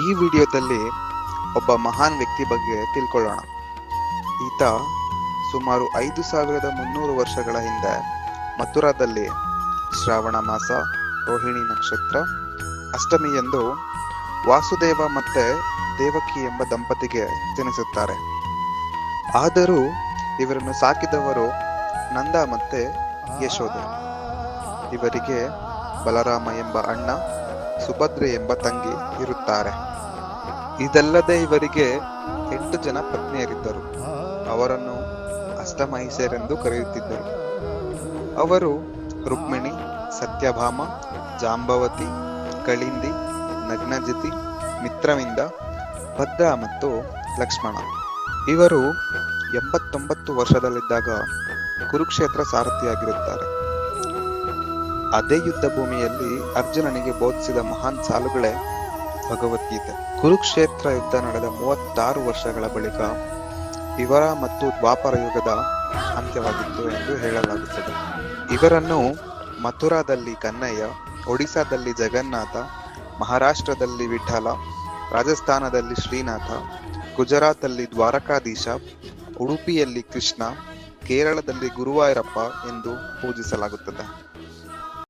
ಈ ವಿಡಿಯೋದಲ್ಲಿ ಒಬ್ಬ ಮಹಾನ್ ವ್ಯಕ್ತಿ ಬಗ್ಗೆ ತಿಳ್ಕೊಳ್ಳೋಣ. ಈತ ಸುಮಾರು 5300 ವರ್ಷಗಳ ಹಿಂದೆ ಮಥುರಾದಲ್ಲಿ ಶ್ರಾವಣ ಮಾಸ ರೋಹಿಣಿ ನಕ್ಷತ್ರ ಅಷ್ಟಮಿಯಂದು ವಾಸುದೇವ ಮತ್ತೆ ದೇವಕಿ ಎಂಬ ದಂಪತಿಗೆ ಜನಿಸುತ್ತಾರೆ. ಆದರೂ ಇವರನ್ನು ಸಾಕಿದವರು ನಂದ ಮತ್ತೆ ಯಶೋದೆ. ಇವರಿಗೆ ಬಲರಾಮ ಎಂಬ ಅಣ್ಣ, ಸುಭದ್ರೆ ಎಂಬ ತಂಗಿ ಇರುತ್ತಾರೆ. ಇದಲ್ಲದೆ ಇವರಿಗೆ 8 ಜನ ಪತ್ನಿಯರಿದ್ದರು. ಅವರನ್ನು ಅಷ್ಟಮಹಿಷರೆಂದು ಕರೆಯುತ್ತಿದ್ದರು. ಅವರು ರುಕ್ಮಿಣಿ, ಸತ್ಯಭಾಮ, ಜಾಂಬವತಿ, ಕಳಿಂದಿ, ನಗ್ನಜಿತಿ, ಮಿತ್ರವಿಂದ, ಭದ್ರ ಮತ್ತು ಲಕ್ಷ್ಮಣ. ಇವರು 89 ವರ್ಷದಲ್ಲಿದ್ದಾಗ ಕುರುಕ್ಷೇತ್ರ ಸಾರಥಿಯಾಗಿರುತ್ತಾರೆ. ಅದೇ ಯುದ್ಧ ಭೂಮಿಯಲ್ಲಿ ಅರ್ಜುನನಿಗೆ ಬೋಧಿಸಿದ ಮಹಾನ್ ಸಾಲುಗಳೇ ಭಗವದ್ಗೀತೆ. ಕುರುಕ್ಷೇತ್ರ ಯುದ್ಧ ನಡೆದ 36 ವರ್ಷಗಳ ಬಳಿಕ ಇವರ ಮತ್ತು ದ್ವಾಪರ ಯುಗದ ಅಂತ್ಯವಾಗಿತ್ತು ಎಂದು ಹೇಳಲಾಗುತ್ತದೆ. ಇವರನ್ನು ಮಥುರಾದಲ್ಲಿ ಕನ್ನಯ್ಯ, ಒಡಿಸ್ಸಾದಲ್ಲಿ ಜಗನ್ನಾಥ, ಮಹಾರಾಷ್ಟ್ರದಲ್ಲಿ ವಿಠಲ, ರಾಜಸ್ಥಾನದಲ್ಲಿ ಶ್ರೀನಾಥ, ಗುಜರಾತಲ್ಲಿ ದ್ವಾರಕಾಧೀಶ, ಉಡುಪಿಯಲ್ಲಿ ಕೃಷ್ಣ, ಕೇರಳದಲ್ಲಿ ಗುರುವಾಯೂರಪ್ಪ ಎಂದು ಪೂಜಿಸಲಾಗುತ್ತದೆ.